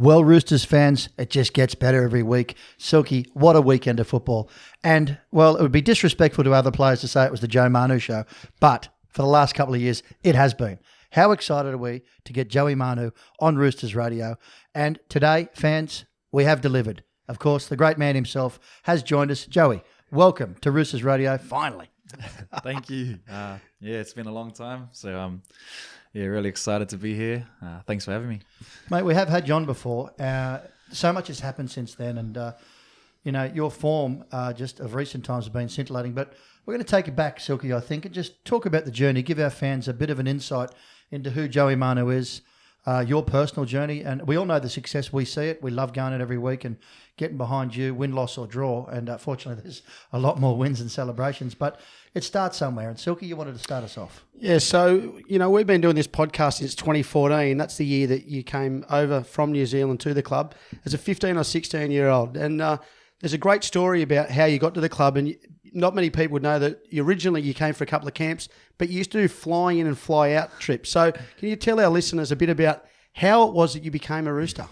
Well, Roosters fans, it just gets better every week. Silky, what a weekend of football. And, well, it would be disrespectful to other players to say it was the Joe Manu show, but for the last couple of years, it has been. How excited are we to get Joey Manu on Roosters Radio? And today, fans, we have delivered. Of course, the great man himself has joined us. Joey, welcome to Roosters Radio, finally. Thank you. It's been a long time. So, really excited to be here. Thanks for having me. Mate, we have had you on before. So much has happened since then. And, your form just of recent times has been scintillating. But we're going to take it back, Silky, I think, and just talk about the journey, give our fans a bit of an insight into who Joey Manu is, your personal journey. And we all know the success. We see it. We love going it every week and getting behind you, win, loss or draw. And fortunately, there's a lot more wins and celebrations. But it starts somewhere. And Silky, you wanted to start us off. Yeah, so, we've been doing this podcast since 2014. That's the year that you came over from New Zealand to the club as a 15 or 16-year-old. And there's a great story about how you got to the club. And not many people would know that originally you came for a couple of camps, but you used to do fly in and fly out trips. So can you tell our listeners a bit about how it was that you became a Rooster?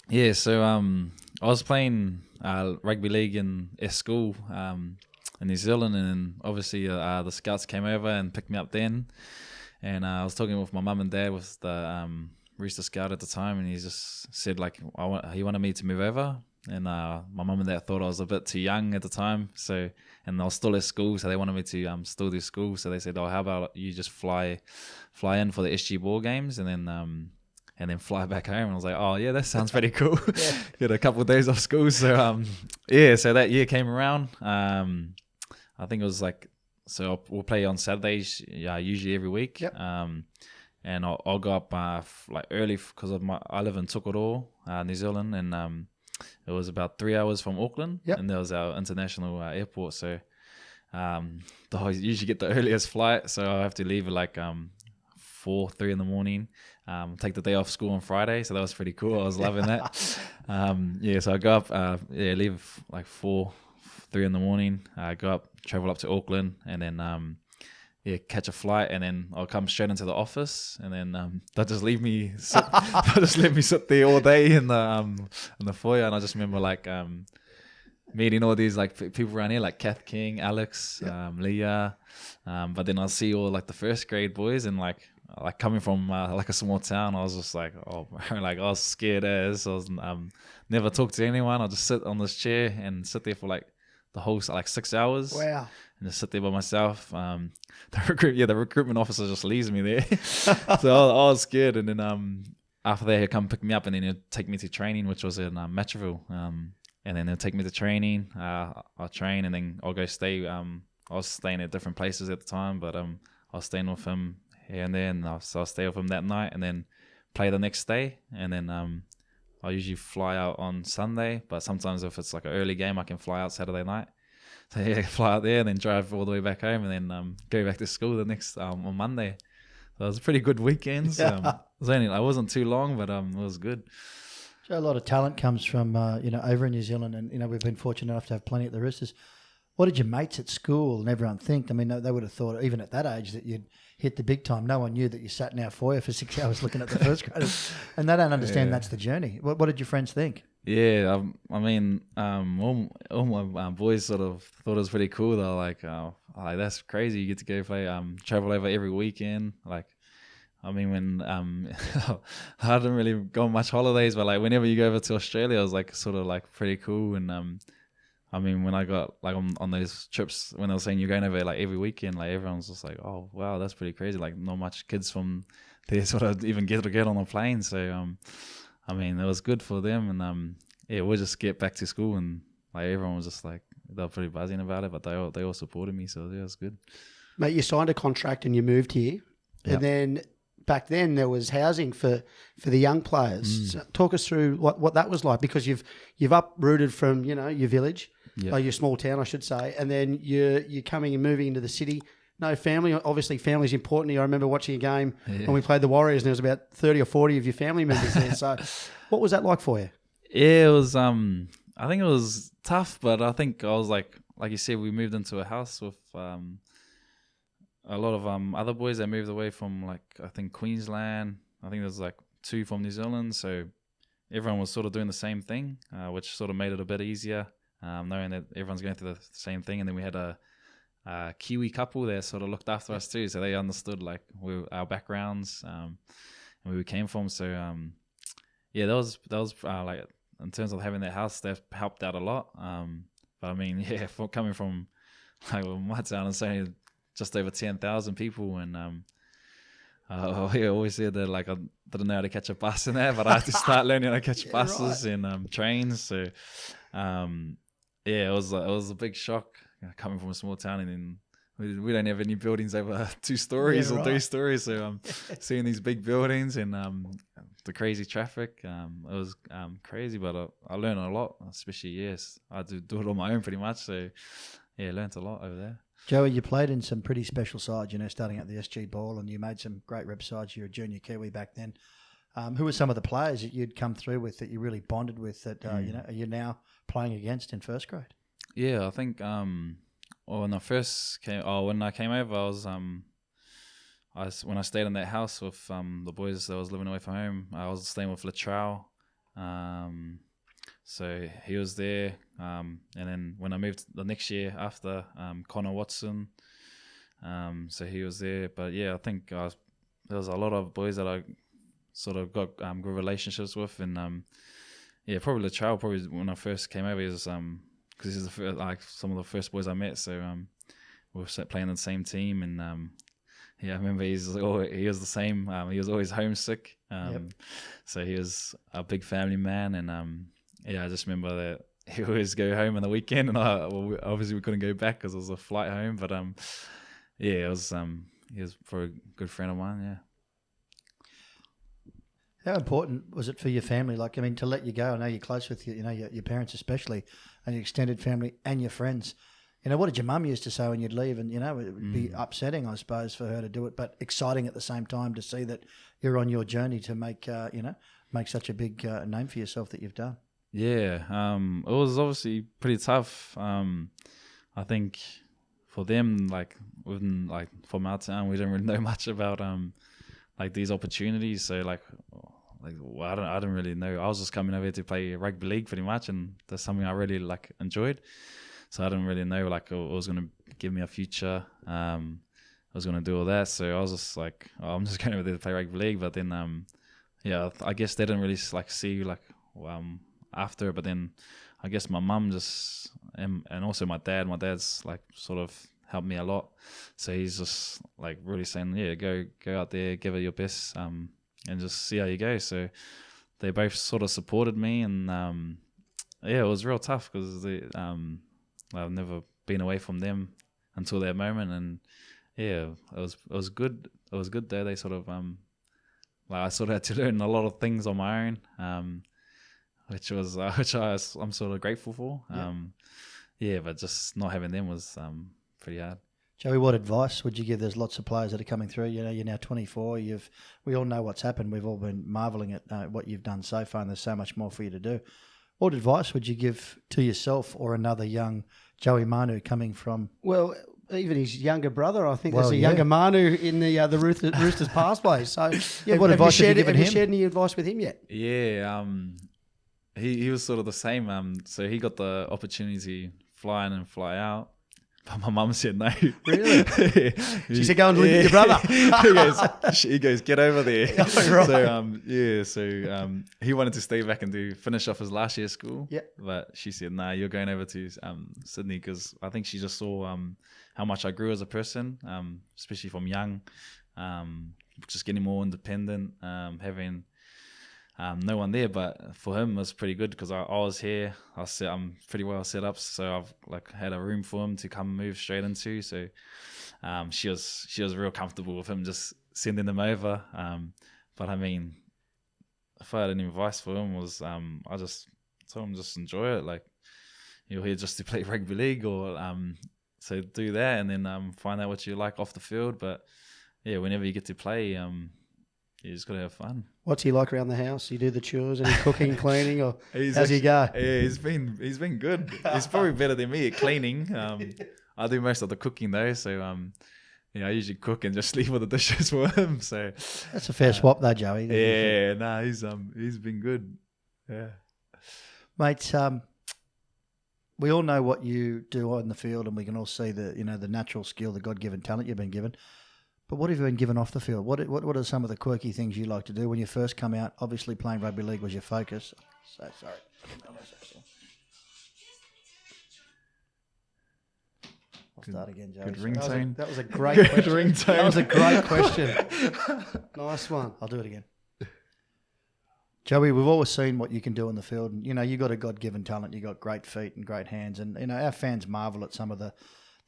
Yeah, so I was playing Rugby League in school in New Zealand, and then obviously the scouts came over and picked me up then. And I was talking with my mum and dad, with the Rooster scout at the time, and he just said he wanted me to move over. And my mum and dad thought I was a bit too young at the time, and I was still at school, so they wanted me to still do school. So they said, "Oh, how about you just fly in for the SG ball games, and then fly back home?" And I was like, "Oh yeah, that sounds pretty cool." Yeah. Get a couple of days off school. So so that year came around. I think it was we'll play on Saturdays, usually every week. Yep. And I'll go up early because I live in Tokoro, New Zealand, and it was about 3 hours from Auckland. Yep. And there was our international airport. So I usually get the earliest flight, so I have to leave at 3 in the morning. Take the day off school on Friday, so that was pretty cool. I was loving that. So I go up, leave 3 in the morning. Go up, travel up to Auckland, and then catch a flight, and then I'll come straight into the office, and then they'll just leave me sit, they'll just let me sit there all day in the foyer. And I just remember meeting all these people around here, like Kath King, Alex, Leah, but then I see all the first grade boys, and coming from a small town, I was just I was scared as I was never talk to anyone. I'll just sit on this chair and sit there for the whole 6 hours. Wow. And just sit there by myself. The recruitment officer just leaves me there. So I was scared. And then after that, he'll come pick me up, and then he'll take me to training, which was in Matraville. And then they'll take me to training. I'll train, and then I'll go stay. I was staying at different places at the time, but I was staying with him here and there, and I'll stay with him that night, and then play the next day. And then I usually fly out on Sunday, but sometimes if it's an early game, I can fly out Saturday night. So fly out there and then drive all the way back home, and then go back to school the next on Monday. So it was a pretty good weekend. Yeah. It wasn't too long, but it was good. So a lot of talent comes from over in New Zealand, and we've been fortunate enough to have plenty at the Roosters. What did your mates at school and everyone think? I mean, they would have thought, even at that age, that you'd hit the big time. No one knew that you sat in our foyer for 6 hours looking at the first graders, and they don't understand that's the journey. What did your friends think? Yeah, I mean, all my boys sort of thought it was pretty cool. They're like, that's crazy. You get to go play, travel over every weekend. When I didn't really go on much holidays, but whenever you go over to Australia, it was sort of pretty cool. And when I got on those trips, when I was saying you're going over every weekend, everyone's just like, oh wow, that's pretty crazy. Not much kids from there sort of even get on a plane. So it was good for them, and we'll just get back to school, and everyone was just they were pretty buzzing about it, but they all supported me, so yeah, it was good. Mate, you signed a contract and you moved here, Yep. and then back then there was housing for the young players. So talk us through what that was like, because you've uprooted from your village, Yep. your small town, I should say, and then you're coming and moving into the city. No family. Obviously, family's important to you. I remember watching a game when we played the Warriors, and there was about 30 or 40 of your family members there. So what was that like for you? Yeah, it was. I think it was tough, but I think I was like you said, we moved into a house with a lot of other boys that moved away from I think Queensland. I think there's 2 from New Zealand. So everyone was sort of doing the same thing, which sort of made it a bit easier, knowing that everyone's going through the same thing. And then we had a Kiwi couple that sort of looked after us too, so they understood like our backgrounds and where we came from. So yeah, that was like, in terms of having that house, that helped out a lot. But I mean, yeah, coming from like my town, it's only just over 10,000 people, and I always said that like I didn't know how to catch a bus in there, but I had to start learning how to catch buses and trains. So yeah, it was a big shock coming from a small town, and then we don't have any buildings over 2 stories or 3 stories. So seeing these big buildings and the crazy traffic, it was crazy, but I learned a lot, especially, yes. I had to do it on my own pretty much. So yeah, learned a lot over there. Joey, you played in some pretty special sides, starting at the SG Ball, and you made some great rep sides. You were a junior Kiwi back then. Who were some of the players that you'd come through with that you really bonded with that, you're now playing against in first grade? Yeah, I think when I came over, I was when I stayed in that house with the boys that was living away from home, I was staying with Latrell. So he was there, and then when I moved the next year after, Connor Watson, so he was there. But yeah, I think there was a lot of boys that I sort of got good relationships with, and yeah, probably Latrell. Probably when I first came over, he was because he's some of the first boys I met. So we were playing on the same team, and yeah, I remember he was the same. He was always homesick. So he was a big family man, and yeah, I just remember that he would always go home on the weekend, and obviously we couldn't go back because it was a flight home. But yeah, he was probably a good friend of mine. Yeah. How important was it for your family? Like, I mean, to let you go. I know you're close with your parents especially, and your extended family and your friends. What did your mum used to say when you'd leave? And, it would be upsetting, I suppose, for her to do it, but exciting at the same time to see that you're on your journey to make such a big name for yourself that you've done. Yeah, it was obviously pretty tough. I think for them, from our town, we didn't really know much about these opportunities. So I didn't really know. I was just coming over here to play rugby league pretty much, and that's something I really enjoyed. So I didn't really know it was going to give me a future. I was going to do all that. So I was just like, I'm just going over there to play rugby league. But then, yeah, I guess they didn't really see after. But then I guess my mum just, and also my dad's sort of helped me a lot. So he's just really saying, yeah, go out there, give it your best, and just see how you go. So they both sort of supported me, and yeah, it was real tough because I've never been away from them until that moment, and yeah, it was good. It was good though. They sort of I sort of had to learn a lot of things on my own, which I'm sort of grateful for. Yeah, but just not having them was pretty hard. Joey, what advice would you give? There's lots of players that are coming through. You're now 24. We all know what's happened. We've all been marvelling at what you've done so far, and there's so much more for you to do. What advice would you give to yourself or another young Joey Manu coming from? Well, even his younger brother, I think there's a younger Manu in the Roosters pathway. So, yeah, what advice have you given him? Have you shared any advice with him yet? Yeah, he was sort of the same. So he got the opportunity to fly in and fly out. But my mum said no. Really? She said, go and live with your brother. he goes, get over there. Oh, right. So he wanted to stay back and finish off his last year of school. Yeah. But she said, nah, you're going over to Sydney, because I think she just saw how much I grew as a person, especially from young, just getting more independent, having no one there. But for him, it was pretty good because I was here. I'm pretty well set up, so I've had a room for him to come move straight into. So she was real comfortable with him just sending them over. But I mean, if I had any advice for him, was I just told him just enjoy it. You're here just to play rugby league, or so do that, and then find out what you like off the field. But yeah, whenever you get to play, you just got to have fun. What's he like around the house? You do the chores, any cooking, cleaning, or how's he go? Yeah, he's been good. He's probably better than me at cleaning. I do most of the cooking though, so I usually cook and just leave all the dishes for him. So that's a fair swap though, Joey. Yeah, he's been good. Yeah. Mate, we all know what you do on the field, and we can all see the natural skill, the God-given talent you've been given. But what have you been given off the field? What are some of the quirky things you like to do when you first come out? Obviously, playing rugby league was your focus. So sorry. I'll start again, Joe. Good ringtone. That was a great question. That was a great question. Nice one. I'll do it again. Joey, we've always seen what you can do in the field. And, you got a God-given talent. You got great feet and great hands. And, our fans marvel at some of the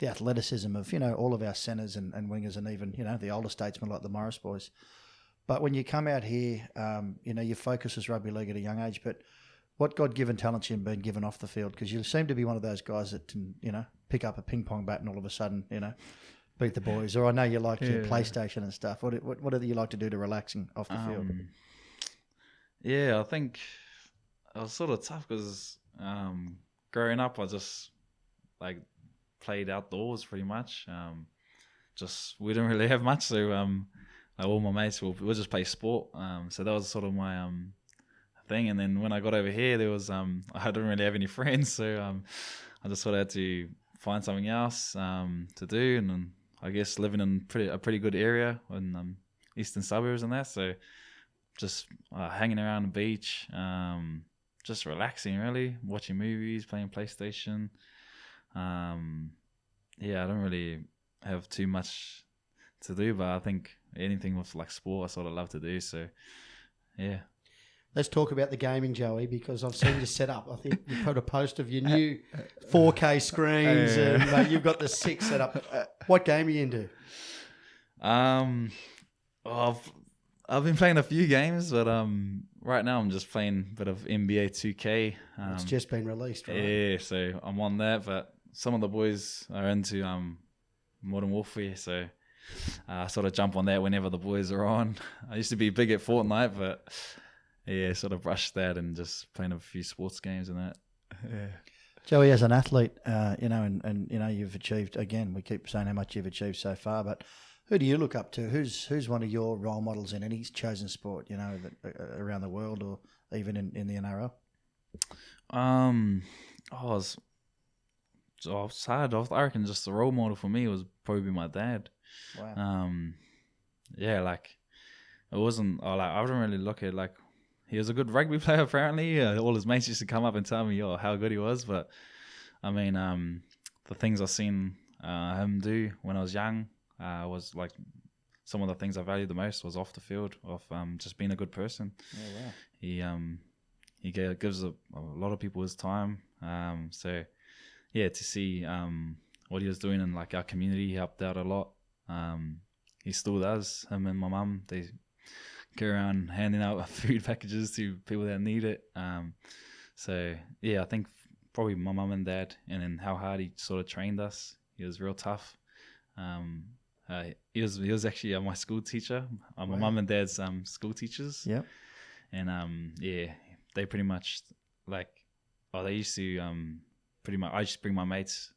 athleticism of, all of our centres and wingers and even, the older statesmen like the Morris boys. But when you come out here, your focus is rugby league at a young age. But what God-given talents you've been given off the field? Because you seem to be one of those guys that can, pick up a ping-pong bat and all of a sudden, beat the boys. Or I know you like your PlayStation and stuff. What do you like to do to relaxing off the field? Yeah, I think it was sort of tough because growing up, I just played outdoors pretty much. We didn't really have much, so all my mates would just play sport. So that was sort of my thing. And then when I got over here, there was I didn't really have any friends, so I just sort of had to find something else to do. And then I guess living in a pretty good area in eastern suburbs and that, so. Just hanging around the beach, just relaxing really, watching movies, playing PlayStation. I don't really have too much to do, but I think anything with sport I sort of love to do, so yeah. Let's talk about the gaming, Joey, because I've seen you set up. I think you put a post of your new 4K screens and you've got the 6 set up. What game are you into? I've been playing a few games, but right now I'm just playing a bit of NBA 2K. It's just been released, right? Yeah, so I'm on that, but some of the boys are into Modern Warfare, so I sort of jump on that whenever the boys are on. I used to be big at Fortnite, but yeah, sort of brushed that and just playing a few sports games and that. Yeah. Joey, as an athlete, and you've achieved, again, we keep saying how much you've achieved so far, but who do you look up to? Who's one of your role models in any chosen sport, around the world or even in the NRL? It's hard. I reckon just the role model for me was probably my dad. Wow. It wasn't. I didn't really look at he was a good rugby player apparently. All his mates used to come up and tell me, how good he was. But I mean, the things I've seen him do when I was young. Was some of the things I valued the most was off the field, of just being a good person. Oh, wow. He gives a lot of people his time. So yeah, to see what he was doing in our community, he helped out a lot. He still does. Him and my mum, they go around handing out food packages to people that need it. So yeah, I think probably my mum and dad, and then how hard he sort of trained us. He was real tough. He was actually my school teacher. My mum and dad's school teachers. Yeah. And they pretty much they used to pretty much. I used to bring my mates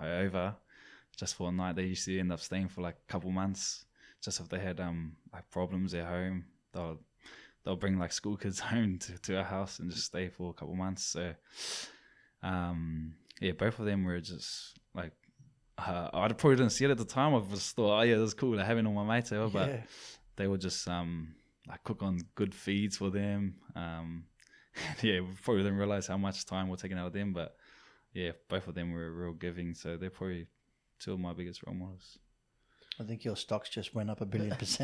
over just for a night. They used to end up staying for a couple months, just if they had problems at home. They'll bring school kids home to our house and just stay for a couple months. So both of them were just I probably didn't see it at the time. I just thought, it was cool having all my mates over, but they would just cook on good feeds for them. We probably didn't realize how much time we're taking out of them, but both of them were real giving, so they're probably two of my biggest role models. I think your stocks just went up 1 billion %.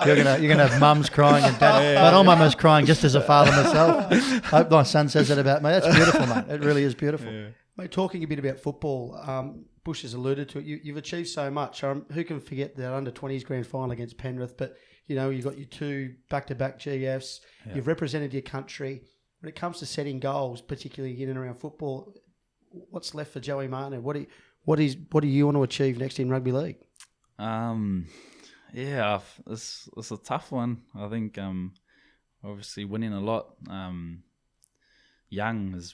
You're gonna have mums crying and dad, but I'm almost crying just as a father myself. I hope my son says that about me. That's beautiful, mate. It really is beautiful. Yeah. Mate, talking a bit about football, Bush has alluded to it. You've achieved so much. Who can forget that under-20s grand final against Penrith? But, you've got your 2 back-to-back GFs. Yeah. You've represented your country. When it comes to setting goals, particularly in and around football, what's left for Joey Manu? What do you want to achieve next in rugby league? It's a tough one. I think obviously winning a lot young is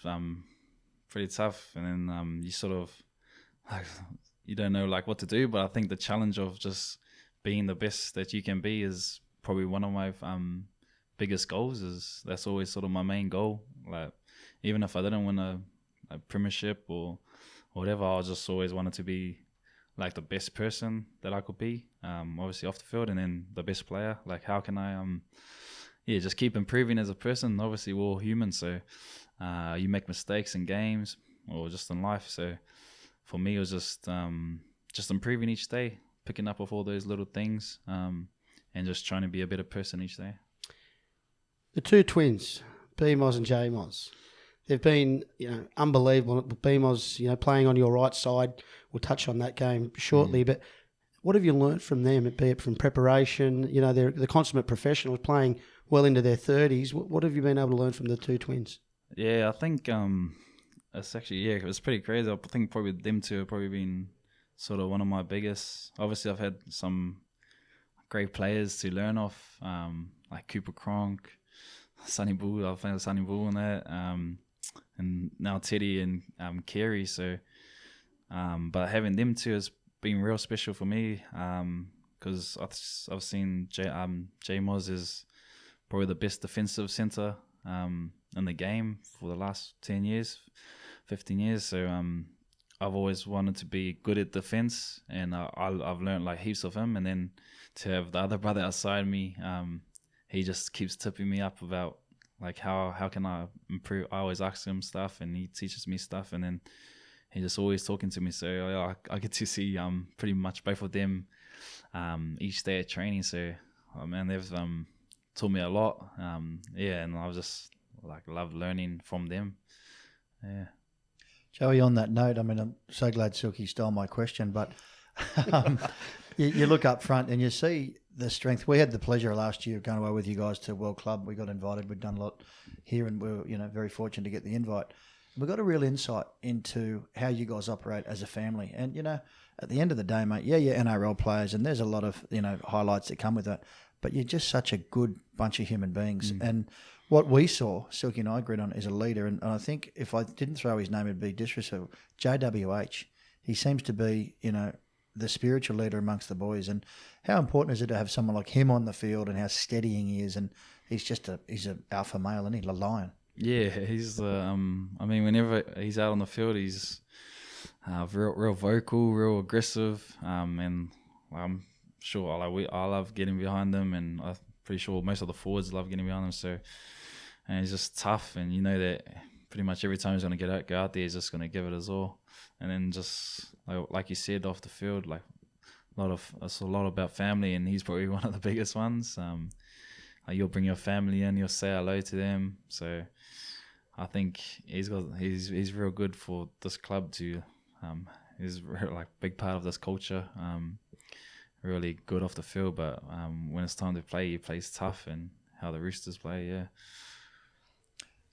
pretty tough, and then you sort of you don't know what to do. But I think the challenge of just being the best that you can be is probably one of my biggest goals. That's always sort of my main goal. Like even if I didn't win a Premiership or whatever, I just always wanted to be like the best person that I could be. Obviously off the field, and then the best player. Like how can I just keep improving as a person. Obviously we're all human, so you make mistakes in games or just in life. So for me, it was just improving each day, picking up with all those little things, and just trying to be a better person each day. The two twins, B-Moz and J-Moz, they've been, unbelievable. B-Moz, playing on your right side. We'll touch on that game shortly, but what have you learnt from them, be it from preparation? They're the consummate professionals playing well into their 30s. What have you been able to learn from the two twins? Yeah, I think it's actually, it was pretty crazy. I think probably them two have probably been sort of one of my biggest. Obviously, I've had some great players to learn off, like Cooper Cronk, Sonny Bull. I've found Sonny Bull in that, and now Teddy and Carey. So, but having them two has been real special for me, because I've seen J-Moz is probably the best defensive centre in the game for the last 10 years, 15 years. So I've always wanted to be good at defense, and I've learned like heaps of him. And then to have the other brother outside me, he just keeps tipping me up about like how can I improve. I always ask him stuff, and he teaches me stuff, and then he's just always talking to me. So I get to see pretty much both of them each day at training. So man, they've taught me a lot. And I was just like love learning from them. Yeah. Joey, on that note, I mean, I'm so glad Silky stole my question, but you look up front and you see the strength. We had the pleasure last year of going away with you guys to World Club. We got invited. We'd done a lot here, and we were, very fortunate to get the invite. We got a real insight into how you guys operate as a family. And, at the end of the day, mate, you're NRL players, and there's a lot of, highlights that come with that. But you're just such a good bunch of human beings. And what we saw, Silky and I agreed on, is a leader. And I think if I didn't throw his name, it'd be disrespectful. JWH, he seems to be, the spiritual leader amongst the boys. And how important is it to have someone like him on the field, and how steadying he is? And he's an alpha male, isn't he? A lion. Yeah, he's whenever he's out on the field, he's real vocal, real aggressive, and I'm sure I love getting behind them, and I'm pretty sure most of the forwards love getting behind them. So, and he's just tough, and that pretty much every time he's going to go out there, he's just going to give it his all. And then just like you said, off the field, like it's a lot about family, and he's probably one of the biggest ones. You'll bring your family in, you'll say hello to them. So I think he's real good for this club to. He's like big part of this culture. Really good off the field, but when it's time to play, he plays tough, and how the Roosters play, yeah.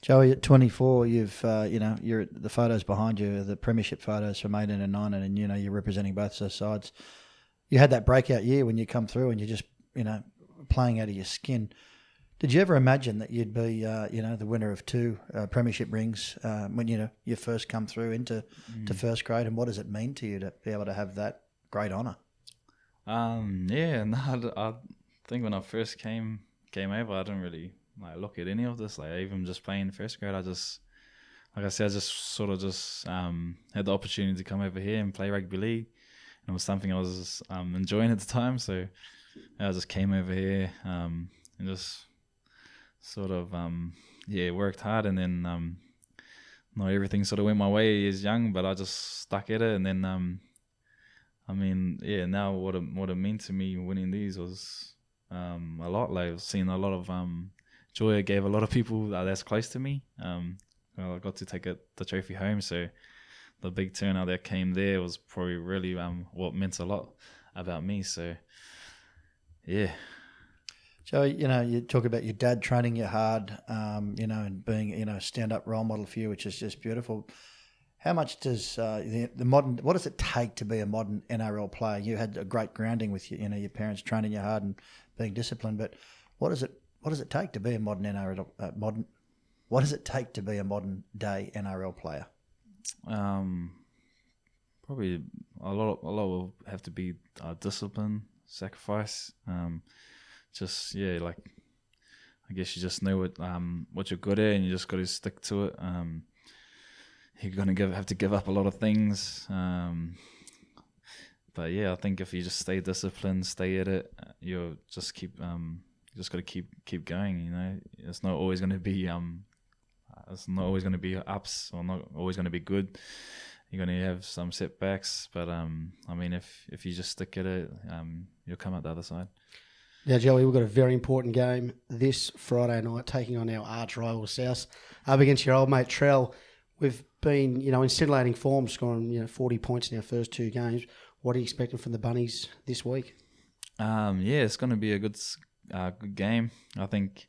Joey, at 24, you've you're the photos behind you, the Premiership photos from 18 and 19, and you're representing both those sides. You had that breakout year when you come through, and you're just playing out of your skin. Did you ever imagine that you'd be the winner of 2 Premiership rings when you first come through into first grade, and what does it mean to you to be able to have that great honour? I think when I first came over, I didn't really look at any of this. Even just playing first grade, I just had the opportunity to come over here and play rugby league, and it was something I was enjoying at the time. So I just came over here and just sort of worked hard, and then not everything sort of went my way as young, but I just stuck at it, and then now what it meant to me winning these was a lot. I've seen a lot of joy it gave a lot of people that's close to me. I got to take the trophy home, so the big turnout that came there was probably really what meant a lot about me. So yeah. Joe, you talk about your dad training you hard, and being, a stand-up role model for you, which is just beautiful. How much does what does it take to be a modern NRL player? You had a great grounding with your parents training you hard and being disciplined, but what does it take to be a modern NRL what does it take to be a modern day NRL player? Probably a lot will have to be discipline, sacrifice. I guess you just know what you're good at, and you just got to stick to it. You're gonna have to give up a lot of things. But yeah, I think if you just stay disciplined, stay at it, you'll just keep. You just got to keep going. You know, it's not always going to be ups, or not always going to be good. You're going to have some setbacks, but I mean, if you just stick at it, you'll come out the other side. Now, Joey, we've got a very important game this Friday night, taking on our arch rival South, up against your old mate Trell. We've been, in scintillating form, scoring 40 points in our first 2 games. What are you expecting from the Bunnies this week? Yeah, it's going to be a good game. I think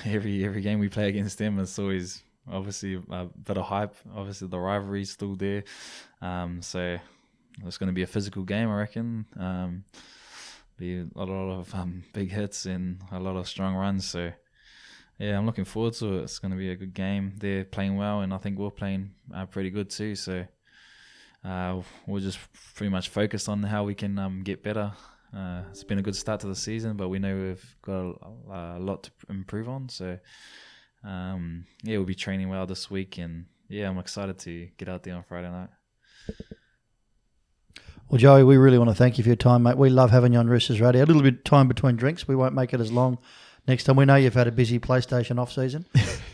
every game we play against them, it's always obviously a bit of hype. Obviously, the rivalry's still there. So it's going to be a physical game, I reckon. Be a lot of big hits and a lot of strong runs. So yeah, I'm looking forward to it. It's going to be a good game. They're playing well, and I think we're playing pretty good too. So we're just pretty much focused on how we can get better. It's been a good start to the season, but we know we've got a lot to improve on. So yeah, we'll be training well this week, and yeah, I'm excited to get out there on Friday night. Well, Joey, we really want to thank you for your time, mate. We love having you on Roosters Radio. A little bit of time between drinks. We won't make it as long next time. We know you've had a busy PlayStation off-season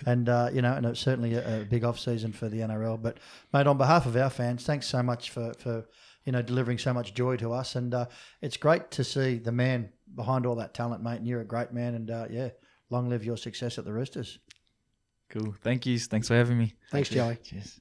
and, and it's certainly a big off-season for the NRL. But, mate, on behalf of our fans, thanks so much for delivering so much joy to us. And it's great to see the man behind all that talent, mate. And you're a great man. And, long live your success at the Roosters. Cool. Thank you. Thanks for having me. Thanks, Joey. Cheers.